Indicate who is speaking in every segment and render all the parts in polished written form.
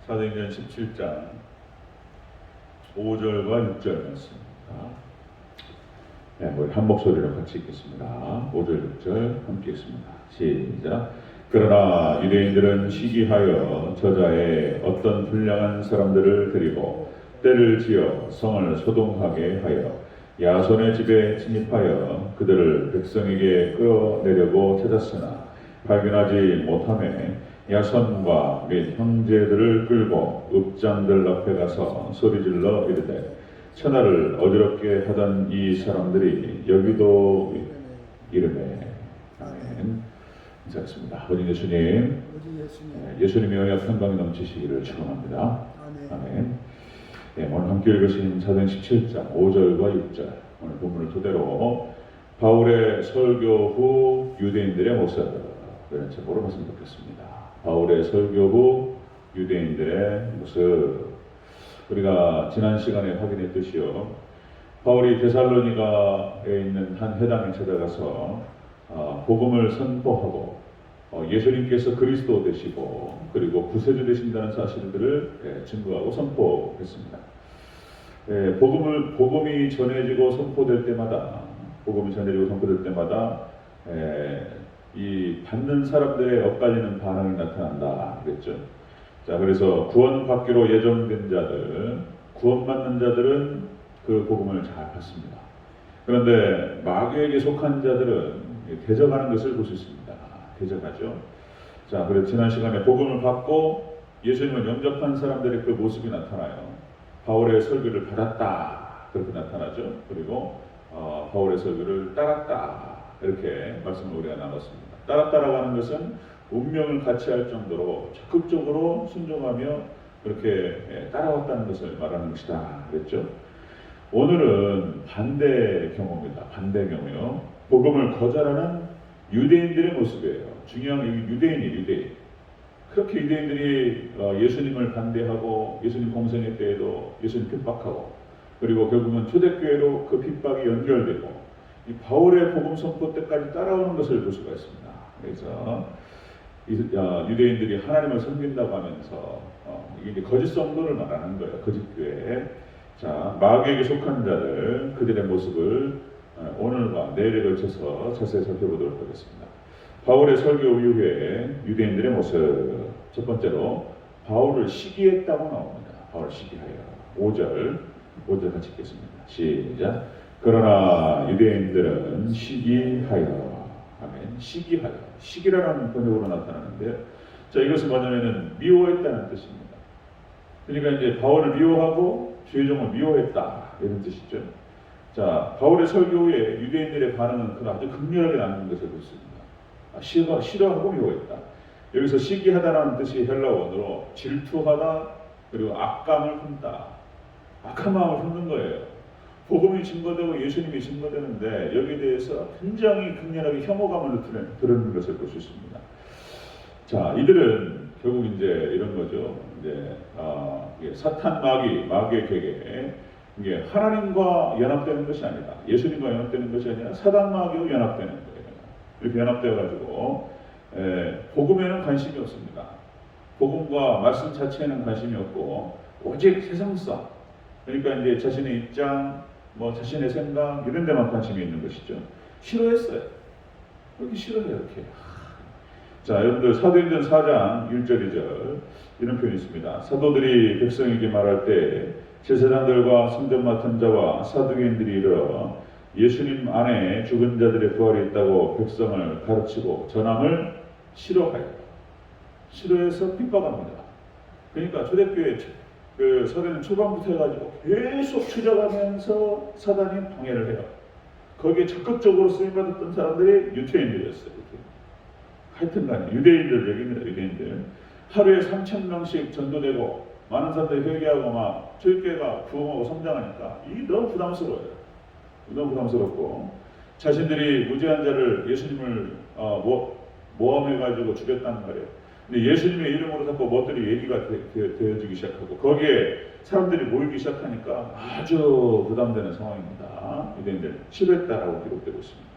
Speaker 1: 사도행전 17장 5절과 6절 말씀입니다. 네, 우리 한 목소리로 같이 읽겠습니다. 5절, 6절 함께 읽습니다. 시작. 그러나 유대인들은 시기하여 저자에 어떤 불량한 사람들을 데리고 때를 지어 성을 소동하게 하여 야손의 집에 진입하여 그들을 백성에게 끌어내려고 찾았으나 발견하지 못하매 야손과 및 형제들을 끌고 읍장들 앞에 가서 소리질러 이르되 천하를 어지럽게 하던 이 사람들이 여기도 이르매. 아멘. 인사하겠습니다. 아버지 예수님, 예수님의 영역 평강이 넘치시기를 축원합니다. 아멘. 네, 오늘 함께 읽으신 사도행 17장 5절과 6절 오늘 본문을 토대로 바울의 설교 후 유대인들의 모습 이런 제목으로 말씀 듣겠습니다. 바울의 설교 후 유대인들의 모습. 우리가 지난 시간에 확인했듯이요, 바울이 데살로니가에 있는 한 회당에 찾아가서 복음을 선포하고 예수님께서 그리스도 되시고 그리고 구세주 되신다는 사실들을 증거하고 선포했습니다. 복음이 전해지고 선포될 때마다 이 받는 사람들의 엇갈리는 반응이 나타난다 그랬죠. 자, 그래서 구원받기로 예정된 자들, 구원받는 자들은 그 복음을 잘 받습니다. 그런데 마귀에게 속한 자들은 대적하는 것을 볼 수 있습니다. 대적하죠. 자, 그래서 지난 시간에 복음을 받고 예수님을 영접한 사람들의 그 모습이 나타나요. 바울의 설교를 받았다 그렇게 나타나죠. 그리고 바울의 설교를 따랐다 이렇게 말씀을 우리가 나눴습니다. 따랐다라고 하는 것은 운명을 같이 할 정도로 적극적으로 순종하며 그렇게 따라왔다는 것을 말하는 것이다 그랬죠. 오늘은 반대 경우입니다. 반대 경우요. 복음을 거절하는 유대인들의 모습이에요. 중요한 게 유대인. 그렇게 유대인들이 예수님을 반대하고 예수님 공생애 때에도 예수님 핍박하고 그리고 결국은 초대교회로 그 핍박이 연결되고 이 바울의 복음 선포 때까지 따라오는 것을 볼 수가 있습니다. 그래서 유대인들이 하나님을 섬긴다고 하면서 이게 거짓 성도를 말하는 거예요. 거짓 교회. 자, 마귀에게 속한 자들 그들의 모습을 오늘과 내일에 걸쳐서 자세히 살펴보도록 하겠습니다. 바울의 설교 이후에 유대인들의 모습. 첫 번째로 바울을 시기했다고 나옵니다. 바울 시기하여. 5절 같이 읽겠습니다. 시작. 그러나 유대인들은 시기하여. 아멘. 시기하여. 시기라는 번역으로 나타나는데요. 자, 이것은 뭐냐면은 미워했다는 뜻입니다. 그러니까 이제 바울을 미워하고 주의종을 미워했다 이런 뜻이죠. 자, 바울의 설교 후에 유대인들의 반응은 아주 극렬하게 나누는 것을 볼 수 있습니다. 싫어하고 미워했다. 여기서 시기하다라는 뜻이 헬라 원어로 질투하다 그리고 악감을 품다. 악한 마음을 품는 거예요. 복음이 증거되고 예수님이 증거되는데 여기에 대해서 굉장히 극렬하게 혐오감을 드러내는 것을 볼 수 있습니다. 자, 이들은 결국 이제 이런 거죠. 이제 사탄 마귀의 계계, 이게 하나님과 연합되는 것이 아니다. 예수님과 연합되는 것이 아니라 사단 마귀와 연합되는 거예요. 이렇게 연합되어 가지고 복음에는 관심이 없습니다. 복음과 말씀 자체에는 관심이 없고 오직 세상사. 그러니까 이제 자신의 입장, 자신의 생각 이런 데만 관심이 있는 것이죠. 싫어했어요. 그렇게 싫어해요. 이렇게. 자, 여러분들 사도행전 4장 1절 2절 이런 표현이 있습니다. 사도들이 백성에게 말할 때 제사장들과 성전 맡은 자와 사두개인들이 이르러 예수님 안에 죽은 자들의 부활이 있다고 백성을 가르치고 전함을 싫어해서 핍박합니다. 그러니까 초대교회 그 서대는 초반부터 해가지고 계속 추적하면서 사단이 방해를 해요. 거기에 적극적으로 쓰임받았던 사람들이 유대인들이었어요. 하여튼간에 유대인들 얘기입니다. 유대인들 하루에 3,000명씩 전도되고 많은 사람들이 회개하고 막 초대교회가 부흥하고 성장하니까 이게 너무 부담스러워요. 너무 부담스럽고 자신들이 무죄한 자를 예수님을 모함해가지고 죽였단 말이에요. 근데 예수님의 이름으로 자꾸 뭐들이 얘기가 되어지기 시작하고 거기에 사람들이 모이기 시작하니까 아주 부담되는 상황입니다. 유대인들 싫어했다라고 기록되고 있습니다.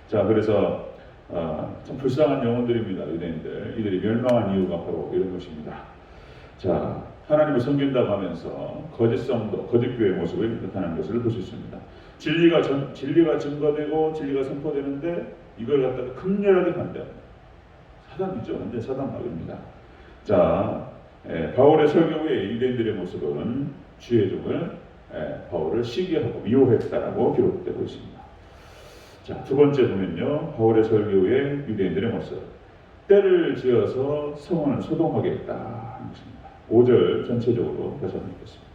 Speaker 1: 자, 그래서 참 불쌍한 영혼들입니다. 유대인들. 이들이 멸망한 이유가 바로 이런 것입니다. 자, 하나님을 섬긴다고 하면서 거짓성도, 거짓교회의 모습을 나타나는 것을 볼 수 있습니다. 진리가 증거되고 진리가 선포되는데 이걸 갖다가 극렬하게 반대합니다. 사단이죠. 완전 사단 마귀입니다. 자, 바울의 설교 후에 유대인들의 모습은 주의 종을 바울을 시기하고 미워했다라고 기록되고 있습니다. 자, 두 번째 보면요. 바울의 설교 후에 유대인들의 모습. 때를 지어서 성원을 소동하게 했다. 5절 전체적으로 다시 한번 읽겠습니다.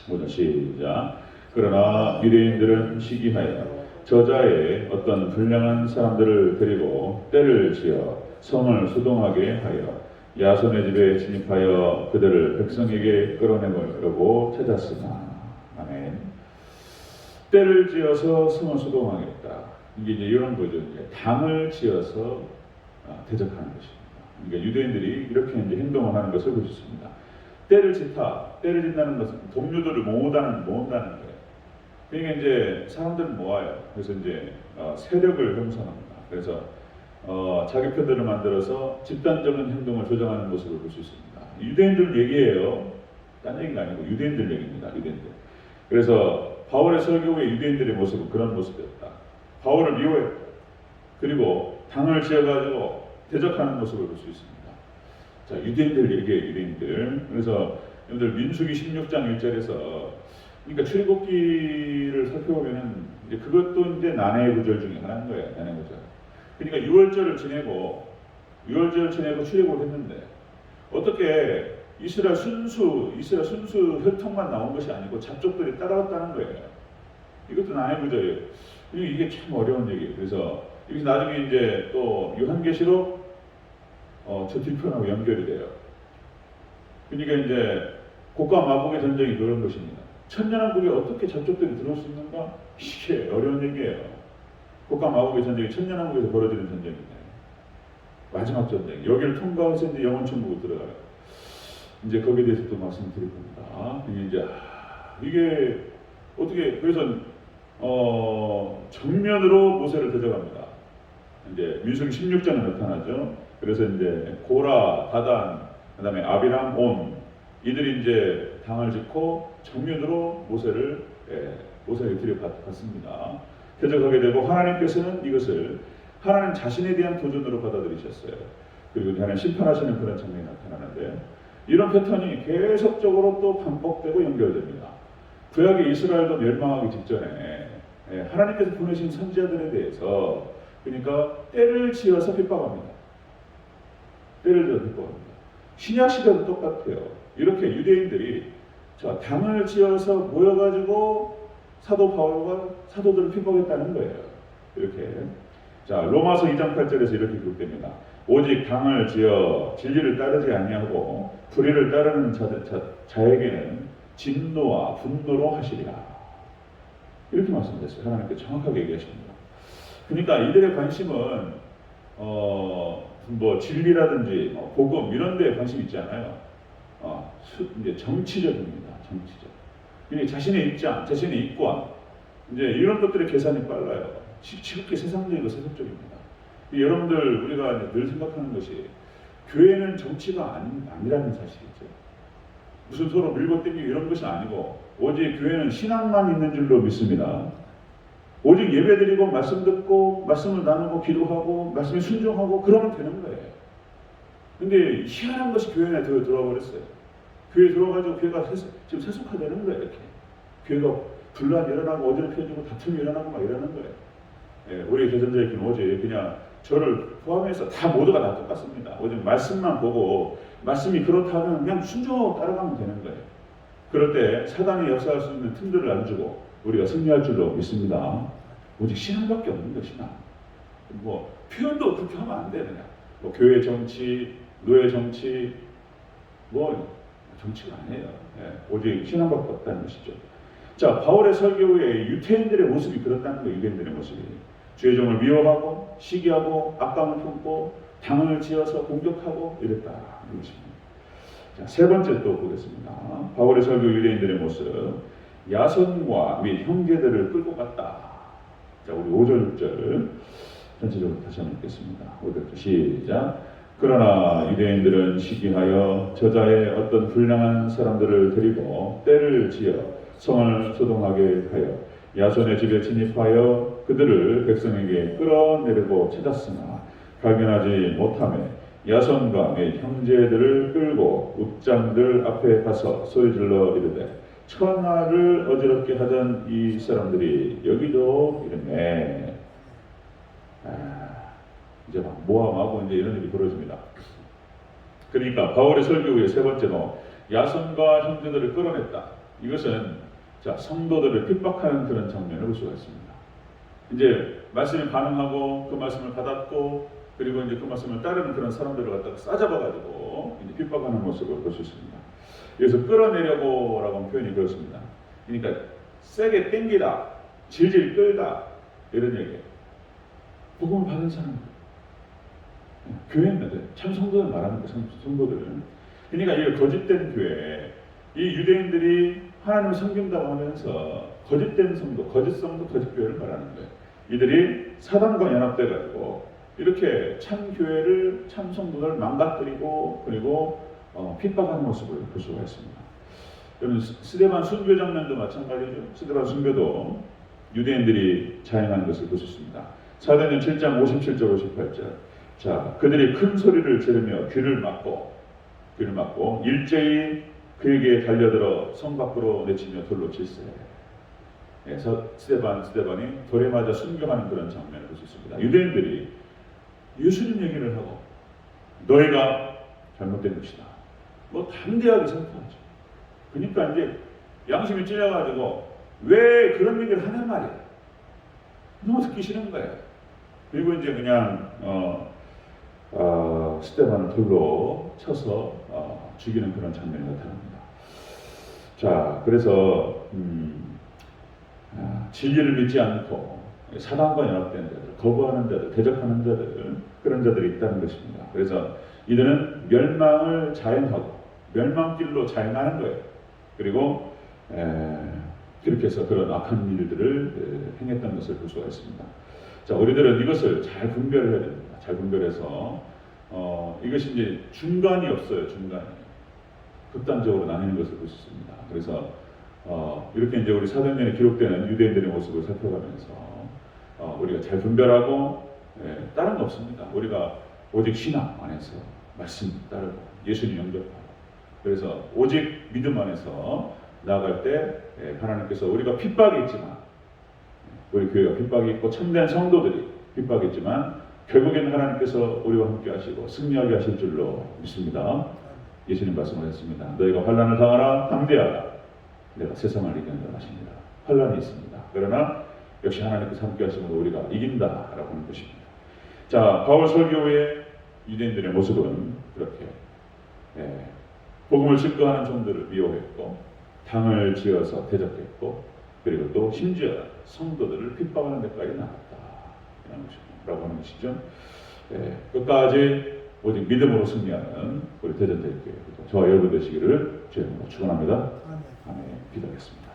Speaker 1: 5절 시작. 그러나 유대인들은 시기하여 저자의 어떤 불량한 사람들을 데리고 때를 지어 성을 소동하게 하여 야손의 집에 진입하여 그들을 백성에게 끌어내려고 찾았으나. 아멘. 때를 지어서 성을 소동하겠다. 이게 이제 이런 거죠. 이제 당을 지어서 대적하는 것입니다. 그러니까 유대인들이 이렇게 이제 행동을 하는 것을 볼 수 있습니다. 때를 짓다는 것은 동료들을 모은다는 거예요. 그러니까 이제 사람들을 모아요. 그래서 이제 세력을 형성합니다. 그래서 자기 편들을 만들어서 집단적인 행동을 조정하는 모습을 볼 수 있습니다. 유대인들 얘기예요. 딴 얘기가 아니고 유대인들 얘기입니다. 유대인들. 그래서 바울의 설교 후에 유대인들의 모습은 그런 모습이었다. 바울을 미워했다. 그리고 당을 지어가지고 대적하는 모습을 볼 수 있습니다. 자, 유대인들 얘기예요. 유대인들. 그래서 여러분들 민수기 16장 1절에서 그러니까 출애굽기를 살펴보면은 이제 그것도 이제 난해의 구절 중에 하나인 거예요. 난해의 구절. 그러니까 6월절을 지내고 출애굽을 했는데 어떻게 이스라엘 순수 혈통만 나온 것이 아니고 잡족들이 따라왔다는 거예요. 이것도 난해의 구절이에요. 이게 참 어려운 얘기예요. 그래서 여기 나중에 이제 또 요한계시록 저 뒤편하고 연결이 돼요. 그러니까 이제 곡과 마곡의 전쟁이 그런 것입니다. 천년왕국에 어떻게 잡족들이 들어올 수 있는가? 이게 어려운 얘기예요. 곡과 마곡의 전쟁이 천년왕국에서 벌어지는 전쟁인데 마지막 전쟁. 여기를 통과해서 이제 영원천국으로 들어가요. 이제 거기에 대해서 또 말씀드릴 겁니다. 이게 어떻게 그래서 정면으로 모세를 대적합니다. 이제 민수기 16장에 나타나죠. 그래서 이제 고라, 다단, 그다음에 아비람, 온 이들이 이제 당을 짓고 정면으로 모세를 들여받습니다. 대적하게 되고 하나님께서는 이것을 하나님 자신에 대한 도전으로 받아들이셨어요. 그리고 하나님 심판하시는 그런 장면이 나타나는데 이런 패턴이 계속적으로 또 반복되고 연결됩니다. 구약의 이스라엘도 멸망하기 직전에 하나님께서 보내신 선지자들에 대해서 그러니까 때를 지어서 핍박합니다. 때를 지어서 핍박합니다. 신약 시대도 똑같아요. 이렇게 유대인들이 당을 지어서 모여가지고 사도 바울과 사도들을 핍박했다는 거예요. 이렇게. 자, 로마서 2장 8절에서 이렇게 기록됩니다. 오직 당을 지어 진리를 따르지 아니하고 불의를 따르는 자에게는 진노와 분노로 하시리라. 이렇게 말씀드렸어요. 하나님께 정확하게 얘기하십니다. 그러니까 이들의 관심은 뭐 진리라든지 복음 이런 데에 관심이 있지 않아요. 이제 정치적입니다. 정치적. 그러니까 자신의 입장, 자신의 이권 이제 이런 것들의 계산이 빨라요. 지극히 세상적이고 세속적입니다. 여러분들 우리가 늘 생각하는 것이 교회는 정치가 아니라는 사실이죠. 무슨 서로 밀고 땡기고 이런 것이 아니고 오직 교회는 신앙만 있는 줄로 믿습니다. 오직 예배드리고 말씀 듣고 말씀을 나누고 기도하고 말씀에 순종하고 그러면 되는 거예요. 근데 희한한 것이 교회 안에 들어와 버렸어요. 교회에 들어와가지고 교회가 지금 세속화되는 거예요. 이렇게 교회가 분란 일어나고 어디를 펴주고 다툼이 일어나고 막 이러는 거예요. 우리 개선자의 어제 그냥 저를 포함해서 다 모두가 다 똑같습니다. 오직 말씀만 보고 말씀이 그렇다면 그냥 순종하고 따라가면 되는 거예요. 그럴 때 사단이 역사할 수 있는 틈들을 안 주고 우리가 승리할 줄로 믿습니다. 오직 신앙밖에 없는 것이나 뭐 표현도 그렇게 하면 안 돼요. 그냥 뭐 교회 정치, 노예 정치 뭐 정치가 아니에요. 오직 신앙밖에 없다는 것이죠. 자, 바울의 설교 후에 유태인들의 모습이 그렇다는 거예요. 유대인들의 모습이 주의 종을 미워하고 시기하고 악감을 품고 당을 지어서 공격하고 이랬다. 자, 세 번째 또 보겠습니다. 바울의 설교 유대인들의 모습. 야손과 및 형제들을 끌고 갔다. 자, 우리 5절 6절 전체적으로 다시 한번 읽겠습니다. 5절 시작. 그러나 유대인들은 시기하여 저자의 어떤 훌륭한 사람들을 데리고 떼를 지어 성을 소동하게 하여 야손의 집에 진입하여 그들을 백성에게 끌어내려고 찾았으나 발견하지 못하며 야손과 및 형제들을 끌고 읍장들 앞에 가서 소리질러 이르되 천하를 어지럽게 하던 이 사람들이 여기도 이르네. 이제 막 모함하고 이제 이런 일이 벌어집니다. 그러니까 바울의 설교 후에 세 번째로 야손과 형제들을 끌어냈다. 이것은 자, 성도들을 핍박하는 그런 장면을 볼 수가 있습니다. 이제 말씀에 반응하고 그 말씀을 받았고 그리고 이제 그 말씀을 따르는 그런 사람들을 갖다가 싸잡아가지고 이제 핍박하는 모습을 볼 수 있습니다. 그래서 끌어내려고라고 하는 표현이 그렇습니다. 그러니까 세게 땡기다, 질질 끌다 이런 얘기예요. 복음을 받은 사람들, 교회인들, 참 성도들 말하는 거, 성도들. 그러니까 이 거짓된 교회, 이 유대인들이 하나님을 섬긴다고 하면서 거짓된 성도, 거짓 성도, 거짓 교회를 말하는 거예요. 이들이 사단과 연합돼 가지고 이렇게 참 교회를, 참 성도를 망가뜨리고 그리고 핍박하는 모습을 볼 수가 있습니다. 여러분 스데반 순교 장면도 마찬가지죠. 스데반 순교도 유대인들이 자행하는 것을 볼 수 있습니다. 사도행전 7장 57절 58절. 자, 그들이 큰 소리를 지르며 귀를 막고 일제히 그에게 달려들어 성 밖으로 내치며 돌로 칠세. 그래서 스데반이 돌에 맞아 순교하는 그런 장면을 볼 수 있습니다. 유대인들이 예수님 얘기를 하고 너희가 잘못된 것이다. 뭐 담대하게 선포하죠. 그러니까 이제 양심이 찔려가지고 왜 그런 얘기를 하냐 말이야. 너무 듣기 싫은 거예요. 그리고 이제 그냥 스데반을 돌로 쳐서 죽이는 그런 장면이 나타납니다. 자, 그래서 진리를 믿지 않고 사단과 연합된 자들, 거부하는 자들, 대적하는 자들, 그런 자들이 있다는 것입니다. 그래서 이들은 멸망을 자행하고 멸망길로 자행하는 거예요. 그리고 그렇게 해서 그런 악한 일들을 행했던 것을 볼 수가 있습니다. 자, 우리들은 이것을 잘 분별을 해야 됩니다. 잘 분별해서 이것이 이제 중간이 없어요. 중간이 극단적으로 나뉘는 것을 볼 수 있습니다. 그래서 이렇게 이제 우리 사도행전에 기록되는 유대인들의 모습을 살펴가면서 우리가 잘 분별하고 다른 거 없습니다. 우리가 오직 신앙 안에서 말씀 따르고 예수님 영접하고 그래서 오직 믿음 안에서 나아갈 때 하나님께서 우리가 핍박이 있지만 우리 교회가 핍박이 있고 참된 성도들이 핍박이 있지만 결국에는 하나님께서 우리와 함께 하시고 승리하게 하실 줄로 믿습니다. 예수님 말씀하셨습니다. 너희가 환난을 당하라 담대하라 내가 세상을 이긴다 하십니다. 환난이 있습니다. 그러나 역시 하나님께서 함께 하시면 우리가 이긴다라고 하는 것입니다. 자, 바울 설교 후에 유대인들의 모습은 그렇게 복음을 증거하는 종들을 미워했고 당을 지어서 대적했고 그리고 또 심지어 성도들을 핍박하는 데까지 나갔다라고 하는 것이죠. 끝까지 오직 믿음으로 승리하는 우리 대전대교회 저와 여러분 되시기를 주의 이름으로 축원합니다. 아멘. 기도하겠습니다.